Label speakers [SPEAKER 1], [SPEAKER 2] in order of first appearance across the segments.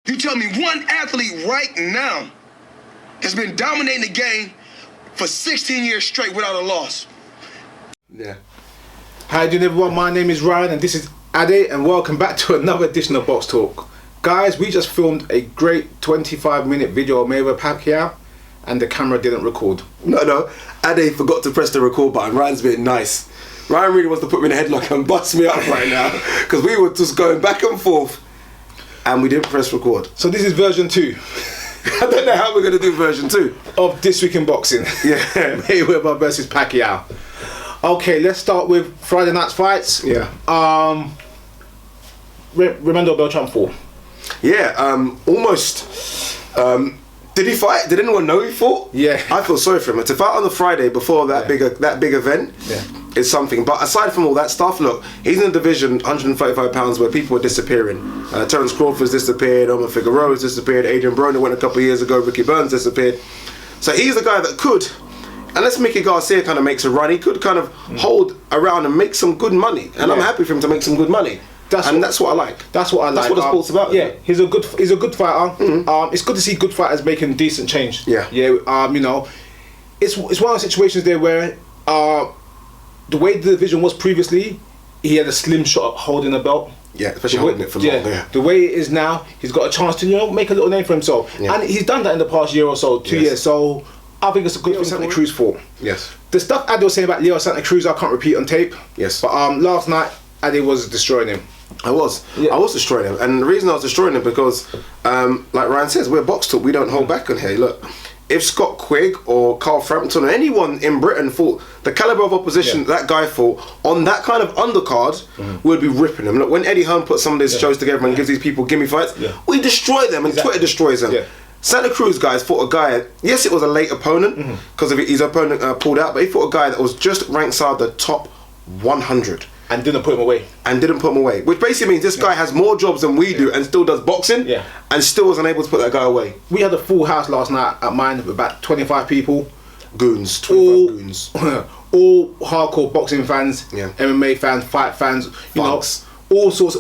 [SPEAKER 1] You tell me one athlete right now has been dominating the game for 16 years straight without a loss.
[SPEAKER 2] Yeah. Hi doing everyone, my name is Ryan and this is Ade and welcome back to another edition of Boxtalk. Guys, we just filmed a great 25-minute video of Mayweather Pacquiao and the camera didn't record.
[SPEAKER 3] No, Ade forgot to press the record button. Ryan's being nice. Ryan really wants to put me in a headlock and bust me up right now because we were just going back and forth and we didn't press record.
[SPEAKER 2] So this is version 2.
[SPEAKER 3] I don't know how we're going to do version 2
[SPEAKER 2] of This Week in Boxing.
[SPEAKER 3] Yeah.
[SPEAKER 2] Mayweather versus Pacquiao. Okay, let's start with Friday night's fights.
[SPEAKER 3] Yeah.
[SPEAKER 2] Remendo Beltran 4.
[SPEAKER 3] Yeah, almost. Did he fight? Did anyone know he fought?
[SPEAKER 2] Yeah.
[SPEAKER 3] I feel sorry for him. To fight on the Friday before that big event is something. But aside from all that stuff, look, he's in a division, 135 pounds, where people are disappearing. Terence Crawford's disappeared, Omar Figueroa's disappeared, Adrian Broner went a couple of years ago, Ricky Burns disappeared. So he's the guy that could, unless Mickey Garcia kind of makes a run, he could kind of hold around and make some good money. And I'm happy for him to make some good money. That's what I like.
[SPEAKER 2] That's what I like.
[SPEAKER 3] That's what the sport's about.
[SPEAKER 2] Yeah, he's a good fighter. Mm-hmm. It's good to see good fighters making decent change.
[SPEAKER 3] Yeah.
[SPEAKER 2] Yeah. You know, it's one of those situations there where the way the division was previously, he had a slim shot at holding the belt.
[SPEAKER 3] Yeah, especially holding it for long. Yeah.
[SPEAKER 2] The way it is now, he's got a chance to make a little name for himself, and he's done that in the past year or so, 2 years. So I think it's a good thing Santa Cruz for.
[SPEAKER 3] Yes.
[SPEAKER 2] The stuff Ade was saying about Leo Santa Cruz, I can't repeat on tape.
[SPEAKER 3] Yes.
[SPEAKER 2] But last night Ade was destroying him.
[SPEAKER 3] I was destroying him, and the reason I was destroying him because, like Ryan says, we're Boxtalk. We don't hold back on here. Look, if Scott Quigg or Carl Frampton or anyone in Britain fought the caliber of opposition that guy fought on that kind of undercard, we'd be ripping them. Look, when Eddie Hearn puts some of these shows together and gives these people gimme fights, we destroy them, and Twitter destroys them. Yeah. Santa Cruz guys fought a guy. Yes, it was a late opponent because of his opponent pulled out, but he fought a guy that was just ranked inside the top 100.
[SPEAKER 2] And didn't put him away. Which basically means this guy has more jobs than we do and still does boxing and still was unable to put that guy away. We had a full house last night at mine with about 25 people.
[SPEAKER 3] Goons, 25 goons.
[SPEAKER 2] All hardcore boxing fans, MMA fans, fight fans, you know, all sorts,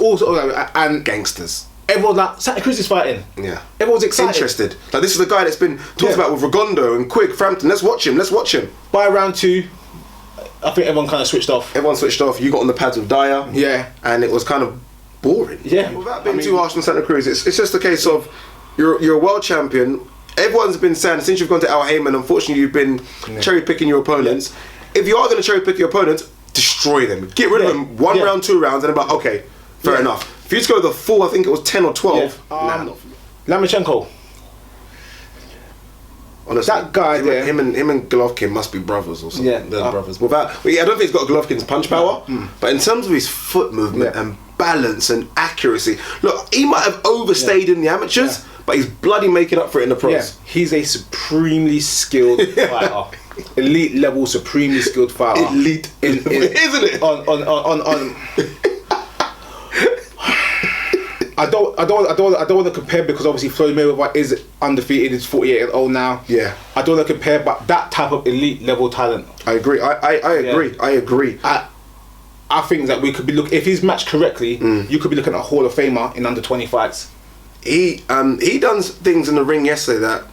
[SPEAKER 2] and
[SPEAKER 3] gangsters.
[SPEAKER 2] Everyone's like, Santa Cruz is fighting.
[SPEAKER 3] Yeah.
[SPEAKER 2] Everyone's excited.
[SPEAKER 3] Interested. Like, this is the guy that's been talked about with Regondo and Quigg, Frampton. Let's watch him.
[SPEAKER 2] By round 2, I think everyone kind of switched off. You got on the pads with Dyer. Yeah.
[SPEAKER 3] And it was kind of boring.
[SPEAKER 2] Yeah.
[SPEAKER 3] Without being too harsh on Santa Cruz, it's just a case of you're a world champion. Everyone's been saying since you've gone to Haymon, unfortunately you've been cherry picking your opponents. If you are going to cherry pick your opponents, destroy them. Get rid of them 1 round, 2 rounds, and about okay, fair enough. If you just go the full, I think it was 10 or 12.
[SPEAKER 2] Lomachenko.
[SPEAKER 3] Honestly,
[SPEAKER 2] that guy there,
[SPEAKER 3] him and Golovkin must be brothers or something. Yeah, they're brothers. I don't think he's got Golovkin's punch power, but in terms of his foot movement and balance and accuracy, look, he might have overstayed in the amateurs, but he's bloody making up for it in the pros.
[SPEAKER 2] Yeah. He's a supremely skilled fighter, elite level, supremely skilled fighter.
[SPEAKER 3] Elite, isn't it?
[SPEAKER 2] On. I don't want to compare because obviously Floyd Mayweather is undefeated. He's 48 years old now. Yeah. I don't want to compare, but that type of elite level talent.
[SPEAKER 3] I agree. I agree. I agree.
[SPEAKER 2] I think that we could be if he's matched correctly, you could be looking at a Hall of Famer in under 20 fights.
[SPEAKER 3] He done things in the ring yesterday that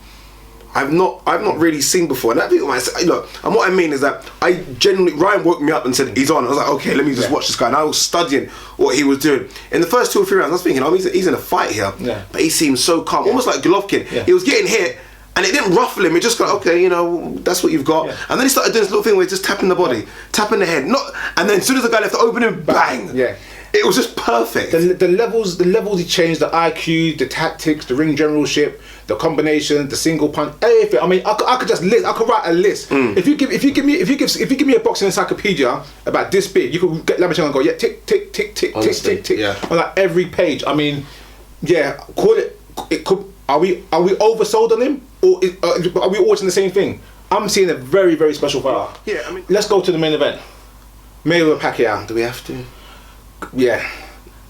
[SPEAKER 3] I've not really seen before, and that people might say, look, and what I mean is that Ryan woke me up and said he's on. I was like, okay, let me just watch this guy, and I was studying what he was doing. In the first 2 or 3 rounds, I was thinking, he's in a fight here, but he seemed so calm, almost like Golovkin. He was getting hit, and it didn't ruffle him. It just got okay, that's what you've got. And then he started doing this little thing where he's just tapping the body, tapping the head, and then as soon as the guy left the opening, bang. Yeah. It was just perfect.
[SPEAKER 2] The levels he changed, the IQ, the tactics, the ring generalship, the combination, the single punch, everything. I mean, I could just list. I could write a list. If you give me a boxing encyclopedia about this big, you could get Lomachenko and go, tick tick tick tick tick tick on like every page. I mean, call it. It could. Are we oversold on him, or are we watching the same thing? I'm seeing a very, very special fighter. Yeah, I mean, let's go to the main event. Mayweather Pacquiao.
[SPEAKER 3] Do we have to?
[SPEAKER 2] Yeah.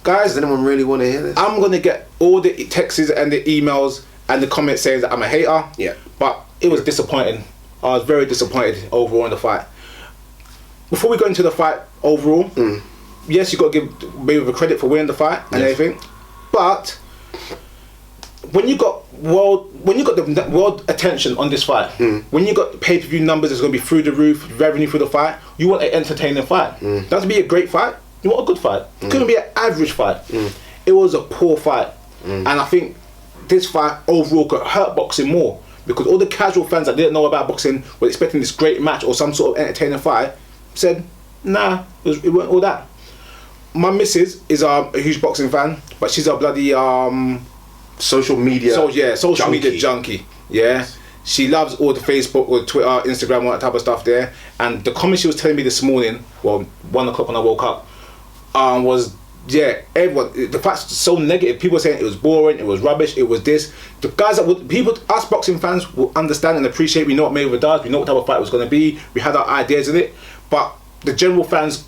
[SPEAKER 2] Guys,
[SPEAKER 3] does anyone really want to hear this?
[SPEAKER 2] I'm going to get all the texts and the emails and the comments saying that I'm a hater. Yeah. But it was disappointing. I was very disappointed overall in the fight. Before we go into the fight overall, yes, you got to give Mayweather credit for winning the fight and everything. But when you got the world attention on this fight, when you got the pay-per-view numbers that's going to be through the roof, revenue for the fight, you want an entertaining fight. Doesn't be a great fight. You want a good fight. It couldn't be an average fight. It was a poor fight, and I think this fight overall could hurt boxing more because all the casual fans that didn't know about boxing were expecting this great match or some sort of entertaining fight. Said, nah, it wasn't all that. My missus is a huge boxing fan, but she's a bloody
[SPEAKER 3] social media
[SPEAKER 2] media junkie. Yeah, she loves all the Facebook or Twitter, Instagram, all that type of stuff there. And the comment she was telling me this morning, well, 1 o'clock when I woke up, was everyone. The fact's so negative. People saying it was boring, it was rubbish, it was this. The guys us boxing fans will understand and appreciate. We know what Mayweather does. We know what type of fight it was going to be. We had our ideas in it, but the general fans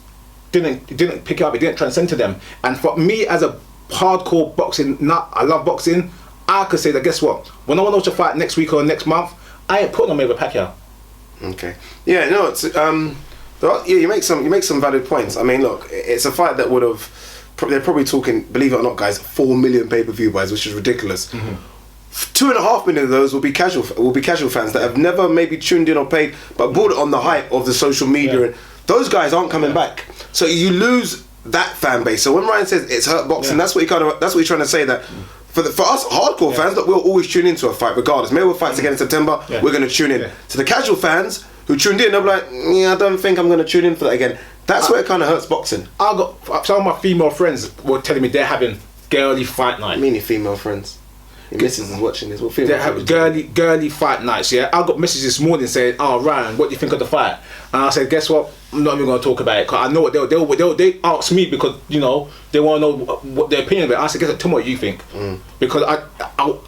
[SPEAKER 2] didn't pick it up. It didn't transcend to them. And for me as a hardcore boxing nut, I love boxing. I could say that, guess what? When I want to watch a fight next week or next month, I ain't putting on Mayweather Pacquiao.
[SPEAKER 3] Okay. Yeah. No. It's you make some valid points. I mean, look, it's a fight that would have. They're probably talking, believe it or not, guys, 4 million pay-per-view buys, which is ridiculous. 2.5 million of those will be casual fans that have never maybe tuned in or paid, but bought it on the hype of the social media. And those guys aren't coming back, so you lose that fan base. So when Ryan says it's hurt boxing, that's what he's trying to say. That for us hardcore fans, that we'll always tune into a fight regardless. Mayweather fights again in September, we're going to tune in. To the casual fans who tuned in, they'll be like, I don't think I'm going to tune in for that again. That's where it kind of hurts boxing. I
[SPEAKER 2] got some of my female friends were telling me they're having girly fight night.
[SPEAKER 3] I mean, your female friends. Your missus is watching this. What
[SPEAKER 2] they have girly fight nights. Yeah, I got messages this morning saying, "Oh, Ryan, what do you think of the fight?" And I said, "Guess what? I'm not even going to talk about it because I know what they ask me because they want to know what their opinion of it." I said, "Guess what? Tell me what you think," because I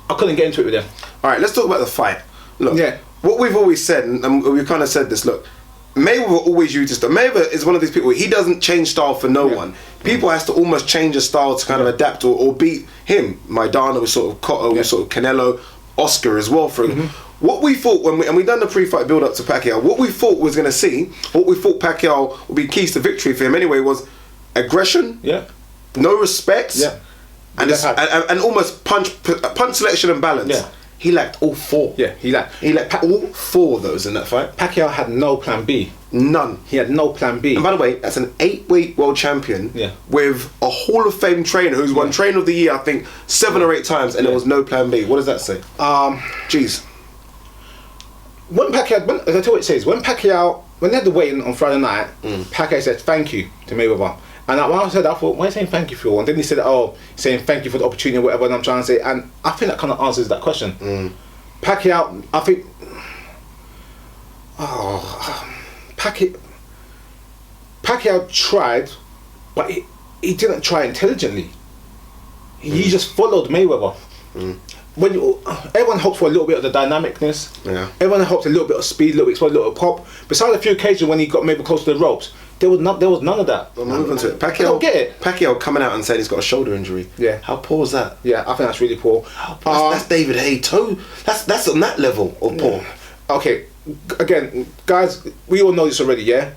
[SPEAKER 2] couldn't get into it with them.
[SPEAKER 3] All right, let's talk about the fight. Look, what we've always said, and we've kind of said this. Look. Mayweather always uses style. Mayweather is one of these people, he doesn't change style for no one. People has to almost change a style to kind of adapt or beat him. Maidana was sort of Cotto, was sort of Canelo, Oscar as well. For what we thought when we done the pre-fight build up to Pacquiao, what we thought was going to see, what we thought Pacquiao would be keys to victory for him anyway was aggression, no respect, and almost punch selection and balance. Yeah. He lacked all four.
[SPEAKER 2] Yeah, he lacked
[SPEAKER 3] all four of those in that fight.
[SPEAKER 2] Pacquiao had no plan B.
[SPEAKER 3] None.
[SPEAKER 2] He had no plan B.
[SPEAKER 3] And by the way, that's an 8-weight world champion with a Hall of Fame trainer who's won Trainer of the Year, I think, 7 or 8 times, and there was no plan B. What does that say? Jeez.
[SPEAKER 2] When Pacquiao, as I tell you what it says, when they had the weigh-in on Friday night, Pacquiao said thank you to Mayweather. And when I said that, I thought, why are you saying thank you for? And then he said, saying thank you for the opportunity or whatever, and I'm trying to say, and I think that kind of answers that question. Pacquiao, I think, Pacquiao tried, but he didn't try intelligently. He just followed Mayweather. Everyone hopes for a little bit of the dynamicness. Everyone hopes a little bit of speed, a little bit of explode, a little pop. Besides a few occasions when he got maybe close to the ropes, there was none of that.
[SPEAKER 3] We'll move on to it.
[SPEAKER 2] I don't get it.
[SPEAKER 3] Pacquiao coming out and saying he's got a shoulder injury.
[SPEAKER 2] Yeah.
[SPEAKER 3] How poor is that?
[SPEAKER 2] Yeah, I think that's really poor.
[SPEAKER 3] That's David Haye toe. That's on that level of poor.
[SPEAKER 2] Okay, again, guys, we all know this already, yeah?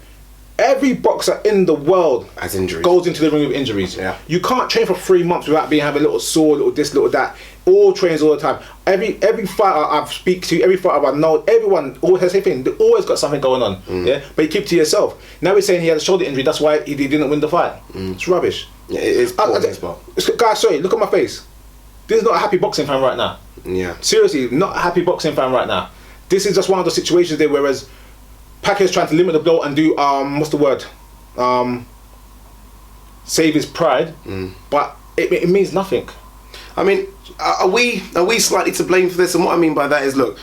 [SPEAKER 2] Every boxer in the world
[SPEAKER 3] has injuries.
[SPEAKER 2] Goes into the ring with injuries.
[SPEAKER 3] Yeah.
[SPEAKER 2] You can't train for 3 months without having a little sore, little this, little that. All trains all the time. Every fighter I've speak to, every fighter I know, everyone always has the same thing. They always got something going on. Yeah. But you keep it to yourself. Now we're saying he had a shoulder injury. That's why he didn't win the fight. It's rubbish.
[SPEAKER 3] Yeah, it is poor on his part.
[SPEAKER 2] Guys, sorry, look at my face. This is not a happy boxing fan right now.
[SPEAKER 3] Yeah.
[SPEAKER 2] Seriously, not a happy boxing fan right now. This is just one of those situations there. Whereas Pacquiao's trying to limit the blow and do what's the word? Save his pride, but it means nothing.
[SPEAKER 3] I mean, are we slightly to blame for this? And what I mean by that is, look,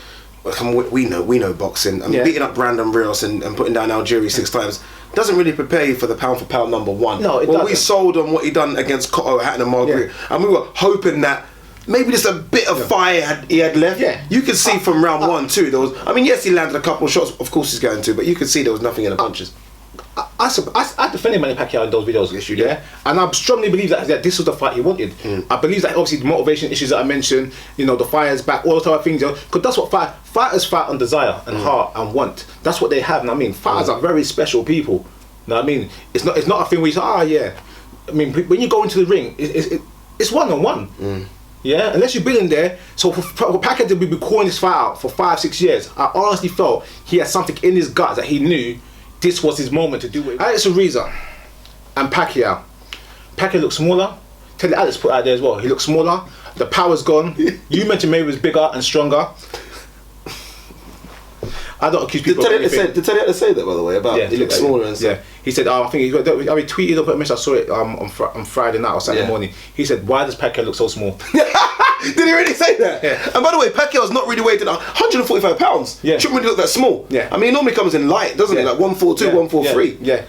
[SPEAKER 3] we know boxing. I mean, beating up Brandon Rios and putting down Algieri 6 times doesn't really prepare you for the pound for pound number 1.
[SPEAKER 2] No, it doesn't.
[SPEAKER 3] We sold on what he done against Cotto, Hatton and Marguerite, and we were hoping that maybe just a bit of fire he had left. Yeah. You could see from round 1 too. There was. I mean, yes, he landed a couple of shots. Of course, he's going to, but you could see there was nothing in the punches.
[SPEAKER 2] I defended Manny Pacquiao in those videos.
[SPEAKER 3] Yes, you did.
[SPEAKER 2] And I strongly believe that this was the fight he wanted. I believe that obviously the motivation issues that I mentioned, the fire's back, all those type of things, because that's what fighters fight on desire and heart and want. That's what they have. And I mean, fighters are very special people. You know what I mean? It's not a thing where you say, I mean, when you go into the ring, it's one-on-one. Yeah, unless you've been in there. So for Pacquiao to be calling this fight out for 5-6 years, I honestly felt he had something in his gut that he knew this was his moment to do it. Alex Ariza and Pacquiao. Pacquiao looks smaller. Tell you, Alex put out there as well. He looks smaller. The power's gone. You mentioned Mayweather's bigger and stronger. I don't accuse people.
[SPEAKER 3] Did Teddy have to say that, by the way, about he looks smaller and stuff?
[SPEAKER 2] Yeah, he said. I think I tweeted or put a message. I saw it on Friday night or Saturday morning. He said, "Why does Pacquiao look so small?"
[SPEAKER 3] Did he really say that?
[SPEAKER 2] Yeah.
[SPEAKER 3] And by the way, Pacquiao's not really weighted 145 pounds.
[SPEAKER 2] Yeah.
[SPEAKER 3] Shouldn't really look that small.
[SPEAKER 2] Yeah.
[SPEAKER 3] I mean, he normally comes in light, doesn't he? Like 142, 143.
[SPEAKER 2] Yeah.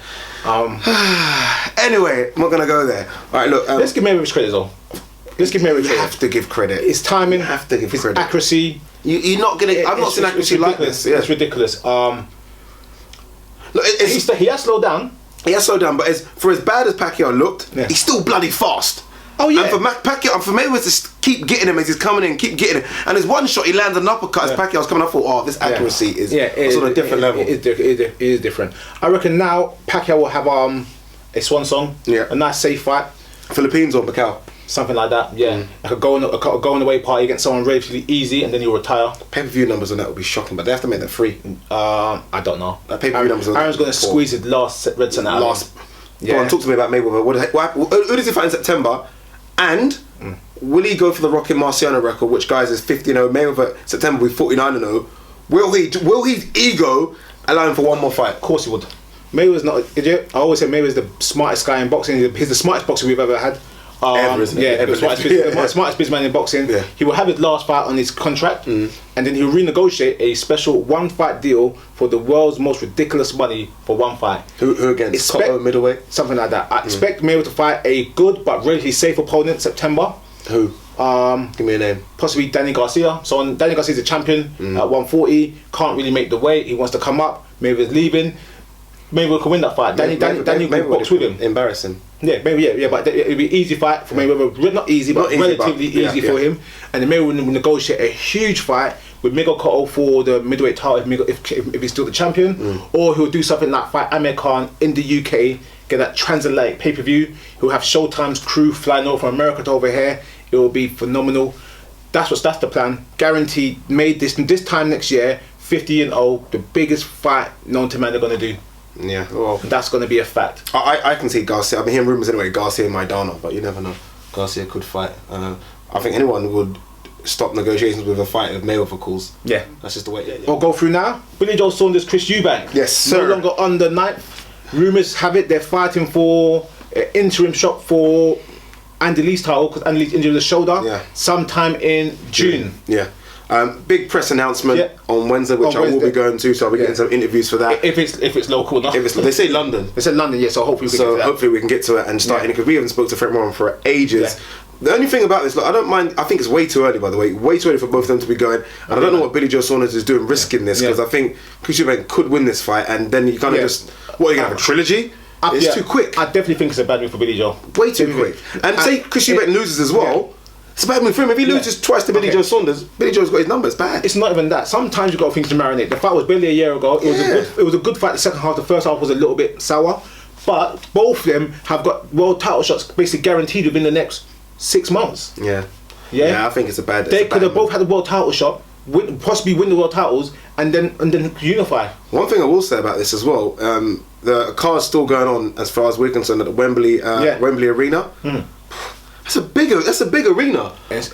[SPEAKER 3] Anyway, I'm not gonna go there. All right, look.
[SPEAKER 2] Let's give Mayweather his credit though. Let's give Mayweather
[SPEAKER 3] You
[SPEAKER 2] credit.
[SPEAKER 3] have to give credit.
[SPEAKER 2] His timing.
[SPEAKER 3] You have to give
[SPEAKER 2] his
[SPEAKER 3] credit.
[SPEAKER 2] accuracy.
[SPEAKER 3] You're not gonna. I've not seen accuracy like this. Yeah.
[SPEAKER 2] It's ridiculous.
[SPEAKER 3] Look,
[SPEAKER 2] He has slowed down.
[SPEAKER 3] He has slowed down, but for as bad as Pacquiao looked, he's still bloody fast.
[SPEAKER 2] Oh yeah.
[SPEAKER 3] And for Pacquiao, and for Mayweather to keep getting him as he's coming in, keep getting him, and his one shot he lands an uppercut as Pacquiao's coming. I thought, oh, this accuracy is on a different level.
[SPEAKER 2] It is different. I reckon now Pacquiao will have a swan song.
[SPEAKER 3] Yeah.
[SPEAKER 2] A nice safe fight.
[SPEAKER 3] Philippines or Macau.
[SPEAKER 2] Something like that, yeah. Like a going away party against someone relatively easy, and then he'll retire.
[SPEAKER 3] Pay-per-view numbers on that would be shocking, but they have to make that free.
[SPEAKER 2] I don't know.
[SPEAKER 3] Pay-per-view numbers.
[SPEAKER 2] Aaron's going to squeeze his last red cent out.
[SPEAKER 3] Go on, talk to me about Mayweather. Who does he fight in September? And will he go for the Rocky Marciano record, which guys is 50-0? Mayweather September will be 49-0. Will his ego allow him for one more fight?
[SPEAKER 2] Of course he would. Mayweather's not an idiot. I always say Mayweather's the smartest guy in boxing. He's the smartest boxer we've ever had.
[SPEAKER 3] Ever, isn't
[SPEAKER 2] yeah,
[SPEAKER 3] it?
[SPEAKER 2] the smartest businessman in boxing. Yeah. He will have his last fight on his contract, and then he'll renegotiate a special one-fight deal for the world's most ridiculous money for one fight.
[SPEAKER 3] Who against? Cotto, middleweight?
[SPEAKER 2] Something like that. I expect Mayweather to fight a good but relatively safe opponent in September.
[SPEAKER 3] Who? Give me a name.
[SPEAKER 2] Possibly Danny Garcia. So Danny Garcia's a champion at 140. Can't really make the weight. He wants to come up. Mayweather's leaving. Mayweather can win that fight. Danny will box with him.
[SPEAKER 3] Embarrassing.
[SPEAKER 2] Yeah, maybe yeah, but it'll be easy fight for Mayweather. Not easy, but relatively easy for him. And then Mayweather will negotiate a huge fight with Miguel Cotto for the middleweight title if he's still the champion, or he'll do something like fight Amir Khan in the UK, get that transatlantic pay-per-view. He'll have Showtime's crew flying over from America to over here. It will be phenomenal. That's the plan. Guaranteed. Made this time next year. 50-0, the biggest fight known to man they're gonna do.
[SPEAKER 3] Yeah, well,
[SPEAKER 2] that's going to be a fact.
[SPEAKER 3] I can see Garcia. I've been hearing rumours anyway, Garcia and Maidana, but you never know. Garcia could fight. I think anyone would stop negotiations with a fight if Mayweather calls. Yeah, that's just the way. Yeah.
[SPEAKER 2] We'll go through now. Billy Joe Saunders, Chris Eubank.
[SPEAKER 3] Yes, sir.
[SPEAKER 2] No longer on the 9th. Rumours have it they're fighting for an interim shot for Andy Lee's title because Andy Lee's injured the shoulder. Yeah. Sometime in June.
[SPEAKER 3] Yeah. Big press announcement on Wednesday, which I will be going to, so I'll be getting some interviews for that.
[SPEAKER 2] If it's local, not.
[SPEAKER 3] They say London.
[SPEAKER 2] They said London, yeah. So hopefully we can get to that.
[SPEAKER 3] Hopefully we can get to it and start in because we haven't spoken to Frank Moran for ages. Yeah. The only thing about this, look, I don't mind. I think it's way too early, by the way. Way too early for both of them to be going. And I don't know what Billy Joe Saunders is doing, risking this because I think Chris Eubank could win this fight, and then you kind of just what are you gonna have a trilogy? It's too quick.
[SPEAKER 2] I definitely think it's a bad move for Billy Joe.
[SPEAKER 3] Way too quick. And say Chris Eubank loses as well. It's a bad move for him. If he loses twice to Billy Joe Saunders, Billy Joe's got his numbers bad.
[SPEAKER 2] It's not even that. Sometimes you got things to marinate. The fight was barely a year ago. It was a good fight. The second half, the first half was a little bit sour, but both of them have got world title shots basically guaranteed within the next 6 months. Yeah,
[SPEAKER 3] I think it's a bad.
[SPEAKER 2] They could have both had the world title shot, possibly win the world titles, and then unify.
[SPEAKER 3] One thing I will say about this as well, the card's still going on as far as we're concerned at the Wembley Arena. That's a big arena. And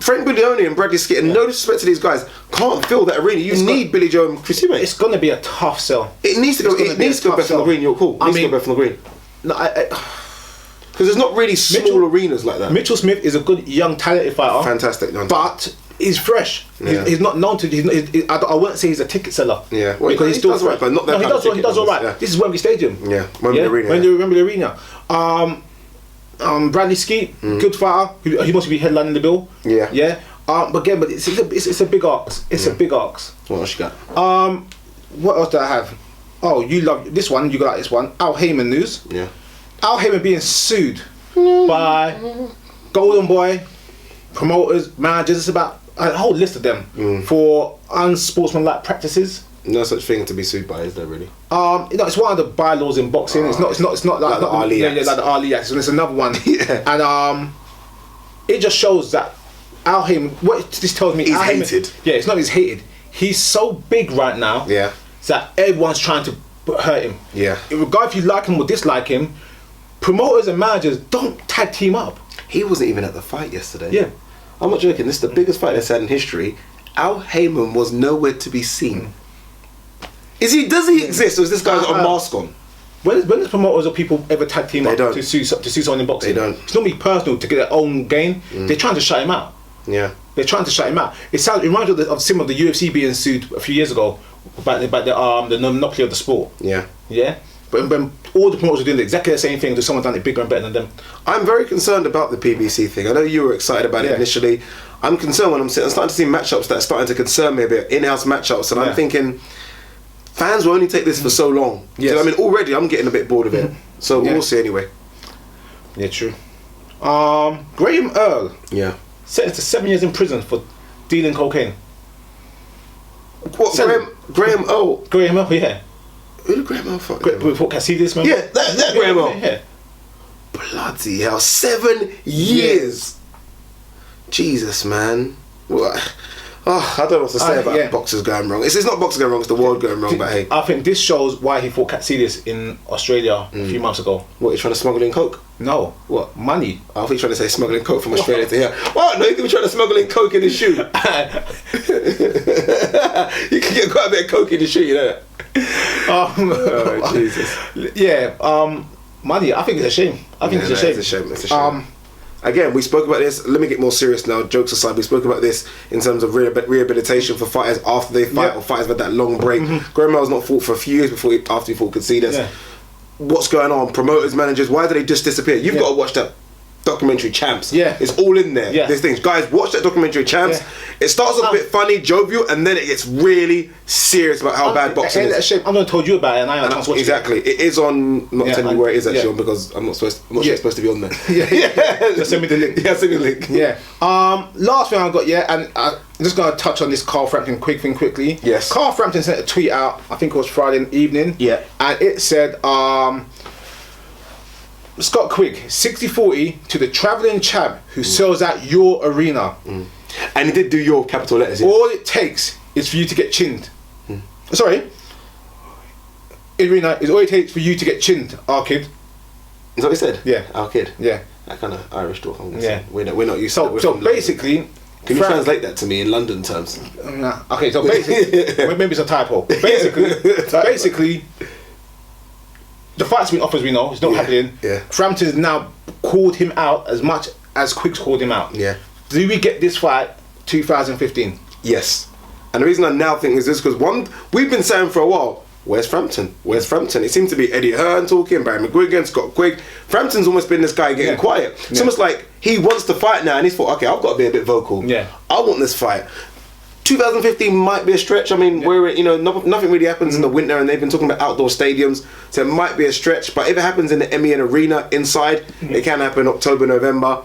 [SPEAKER 3] Frank Buglioni and Bradley Skitton, no disrespect to these guys, can't fill that arena. You need Billy Joe and Chris Eubank.
[SPEAKER 2] It's going to be a tough sell.
[SPEAKER 3] It needs to go. It needs to go Bethnal Green. You're cool. It needs to go Bethnal Green. No, because there's not really small arenas like that.
[SPEAKER 2] Mitchell Smith is a good young talented fighter.
[SPEAKER 3] Fantastic,
[SPEAKER 2] but he's fresh. He's not known to. I wouldn't say he's a ticket seller.
[SPEAKER 3] Yeah, well, because he does right, but not that.
[SPEAKER 2] No, he does all right. Yeah. This is Wembley Stadium.
[SPEAKER 3] Yeah, Wembley Arena.
[SPEAKER 2] Wembley Arena. Bradley Skeet, good fighter. He must be headlining the bill. Yeah. But again, it's a big ox. It's a big ox.
[SPEAKER 3] What else you got?
[SPEAKER 2] What else do I have? Oh, you love this one. You got this one. Al Haymon news.
[SPEAKER 3] Yeah.
[SPEAKER 2] Al Haymon being sued by Golden Boy promoters, managers. It's about a whole list of them for unsportsmanlike practices.
[SPEAKER 3] No such thing to be sued by, is there really?
[SPEAKER 2] It's one of the bylaws in boxing. It's not like
[SPEAKER 3] the Ali Act.
[SPEAKER 2] Like the Ali Act. So there's another one.
[SPEAKER 3] And
[SPEAKER 2] it just shows that Al Haymon, what this tells me,
[SPEAKER 3] He's
[SPEAKER 2] Al Haymon,
[SPEAKER 3] hated.
[SPEAKER 2] Yeah, it's not he's hated. He's so big right now.
[SPEAKER 3] Yeah.
[SPEAKER 2] That everyone's trying to hurt him.
[SPEAKER 3] Yeah.
[SPEAKER 2] Regardless if you like him or dislike him, promoters and managers don't tag team up.
[SPEAKER 3] He wasn't even at the fight yesterday.
[SPEAKER 2] Yeah.
[SPEAKER 3] I'm not joking. This is the biggest fight that's had in history. Al Haymon was nowhere to be seen. Does he exist, or is this guy got a mask on?
[SPEAKER 2] When does promoters or people ever tag team up
[SPEAKER 3] don't.
[SPEAKER 2] to sue someone in boxing?
[SPEAKER 3] They don't.
[SPEAKER 2] It's normally personal to get their own gain. They're trying to shut him out.
[SPEAKER 3] Yeah.
[SPEAKER 2] They're trying to shut him out. It reminds me of some of the UFC being sued a few years ago about the monopoly of the sport.
[SPEAKER 3] Yeah.
[SPEAKER 2] Yeah. But when all the promoters are doing exactly the same thing, to someone done it bigger and better than them.
[SPEAKER 3] I'm very concerned about the PBC thing. I know you were excited about it initially. I'm concerned when I'm starting to see matchups that are starting to concern me a bit, in-house matchups, and I'm thinking fans will only take this for so long.
[SPEAKER 2] Yes.
[SPEAKER 3] Do you know what I mean? Already I'm getting a bit bored of it. So we'll see anyway.
[SPEAKER 2] Yeah, true. Graham Earl.
[SPEAKER 3] Yeah.
[SPEAKER 2] Sentenced to 7 years in prison for dealing cocaine.
[SPEAKER 3] What, Graham Earl?
[SPEAKER 2] Graham Earl, yeah.
[SPEAKER 3] Who did Graham Earl fight?
[SPEAKER 2] Before Casillas, man.
[SPEAKER 3] Yeah, that Graham Earl.
[SPEAKER 2] Yeah.
[SPEAKER 3] Bloody hell, 7 years. Jesus, man. What? Oh, I don't know what to say about boxers going wrong. It's not boxers going wrong, it's the world going wrong, but hey.
[SPEAKER 2] I think this shows why he fought Casillas in Australia a few months ago.
[SPEAKER 3] What, he's trying to smuggle in coke?
[SPEAKER 2] No. What? Money.
[SPEAKER 3] I think he's trying to say smuggling coke from Australia to here. Well, no, you could be trying to smuggle in coke in his shoe. You can get quite a bit of coke in his shoe, you know that? Oh, Jesus.
[SPEAKER 2] Yeah, money. I think it's a shame. It's a shame.
[SPEAKER 3] It's a shame. Again, we spoke about this. Let me get more serious now. Jokes aside, we spoke about this in terms of rehabilitation for fighters after they fight or fighters with that long break. Graham Earl's not fought for a few years after he fought Casillas. Yeah. What's going on? Promoters, managers, why do they just disappear? You've got to watch that documentary Champs. Yeah. It's all in there. Yeah. There's things. Guys, watch that documentary Champs. Yeah. It starts off a bit funny, jovial, and then it gets really serious about how bad boxing is.
[SPEAKER 2] Shame. I'm going to told you about it and I haven't watched
[SPEAKER 3] exactly. It is on, not telling you where it is actually on because I'm not sure it's supposed to be on there.
[SPEAKER 2] Just send me the link.
[SPEAKER 3] Yeah, send me the link.
[SPEAKER 2] Yeah. Last thing I got, and I'm just going to touch on this Carl Frampton Quigg thing quickly.
[SPEAKER 3] Yes.
[SPEAKER 2] Carl Frampton sent a tweet out, I think it was Friday evening. Yeah. And it said, Scott Quigg, 60-40 to the travelling chap who sells out your arena.
[SPEAKER 3] And he did do your capital letters. Yeah.
[SPEAKER 2] All it takes is for you to get chinned. Sorry. Arena is all it takes for you to get chinned, our kid.
[SPEAKER 3] Is that what he said?
[SPEAKER 2] Yeah.
[SPEAKER 3] Our kid?
[SPEAKER 2] Yeah.
[SPEAKER 3] That kind of Irish talk, I'm
[SPEAKER 2] guessing.
[SPEAKER 3] Yeah. We're not used to it.
[SPEAKER 2] So basically...
[SPEAKER 3] Can you translate that to me in London terms?
[SPEAKER 2] Okay, so basically... maybe it's a typo. Basically... The fight's been offered, we know, it's not happening.
[SPEAKER 3] Yeah.
[SPEAKER 2] Frampton's now called him out as much as Quigg's called him out.
[SPEAKER 3] Yeah.
[SPEAKER 2] Do we get this fight 2015?
[SPEAKER 3] Yes. And the reason I now think is this because we've been saying for a while, where's Frampton? Where's Frampton? It seems to be Eddie Hearn talking, Barry McGuigan, Scott Quigg. Frampton's almost been this guy getting quiet. It's almost like he wants to fight now and he's thought, okay, I've got to be a bit vocal.
[SPEAKER 2] Yeah.
[SPEAKER 3] I want this fight. 2015 might be a stretch. I mean, nothing really happens in the winter, and they've been talking about outdoor stadiums, so it might be a stretch. But if it happens in the MEN Arena inside, it can happen October, November.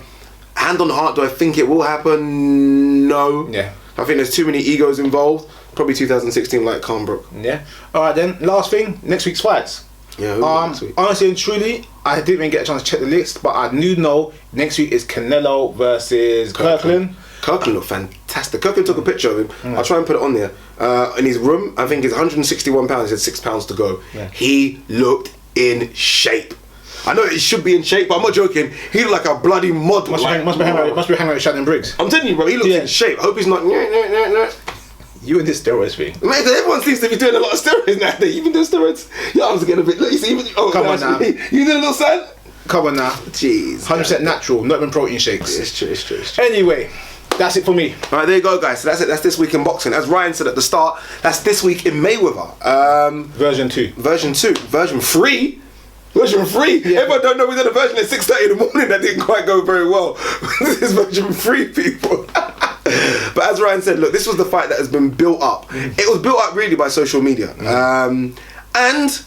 [SPEAKER 3] Hand on heart, do I think it will happen? No.
[SPEAKER 2] Yeah.
[SPEAKER 3] I think there's too many egos involved. Probably 2016, like Calmbrook.
[SPEAKER 2] Yeah. All right then. Last thing, next week's fights.
[SPEAKER 3] Yeah. Next week?
[SPEAKER 2] Honestly and truly, I didn't even get a chance to check the list, but I do know next week is Canelo versus Kirkland.
[SPEAKER 3] Kirkland looked fantastic. Kirkland took a picture of him. I'll try and put it on there. In his room, I think it's 161 pounds. He had 6 pounds to go. Yeah. He looked in shape. I know he should be in shape, but I'm not joking. He looked like a bloody model.
[SPEAKER 2] Must be hanging out with Shannon Briggs.
[SPEAKER 3] I'm telling you, bro. He looks in shape. I hope he's not.
[SPEAKER 2] You and this steroids thing.
[SPEAKER 3] Man, everyone seems to be doing a lot of steroids nowadays. You've been doing steroids. Your arms are getting a bit. Look, you see,
[SPEAKER 2] come on now.
[SPEAKER 3] You doing a little son?
[SPEAKER 2] Come on now.
[SPEAKER 3] Jeez.
[SPEAKER 2] 100% natural, not even protein shakes.
[SPEAKER 3] It's true.
[SPEAKER 2] Anyway. That's it for me.
[SPEAKER 3] All right, there you go, guys. So that's it. That's this week in boxing. As Ryan said at the start, that's this week in Mayweather.
[SPEAKER 2] Version 2.
[SPEAKER 3] Version 3. Yeah. Everyone don't know we did a version at 6:30 in the morning that didn't quite go very well. This is version 3, people. But as Ryan said, look, this was the fight that has been built up. It was built up really by social media. And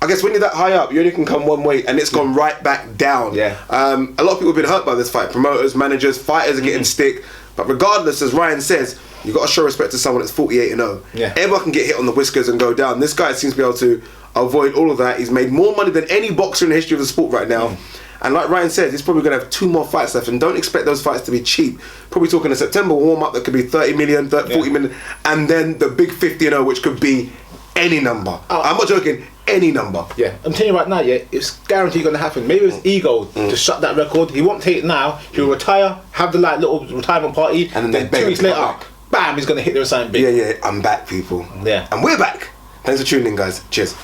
[SPEAKER 3] I guess when you're that high up, you only can come one way, and it's gone right back down.
[SPEAKER 2] Yeah.
[SPEAKER 3] A lot of people have been hurt by this fight. Promoters, managers, fighters are getting stick. But regardless, as Ryan says, you've got to show respect to someone that's 48-0.
[SPEAKER 2] Yeah.
[SPEAKER 3] Everyone can get hit on the whiskers and go down. This guy seems to be able to avoid all of that. He's made more money than any boxer in the history of the sport right now. And like Ryan said, he's probably going to have 2 more fights left, and don't expect those fights to be cheap. Probably talking a September warm-up that could be 30 million, 40 million, and then the big 50-0, which could be any number. I'm not joking, any number.
[SPEAKER 2] Yeah, I'm telling you right now, it's guaranteed going to happen. Maybe it's ego to shut that record. He won't take it now. He'll retire, have the little retirement party, and then 2 weeks later, bam, he's going to hit the sign big.
[SPEAKER 3] Yeah, I'm back, people.
[SPEAKER 2] Yeah.
[SPEAKER 3] And we're back. Thanks for tuning in, guys. Cheers.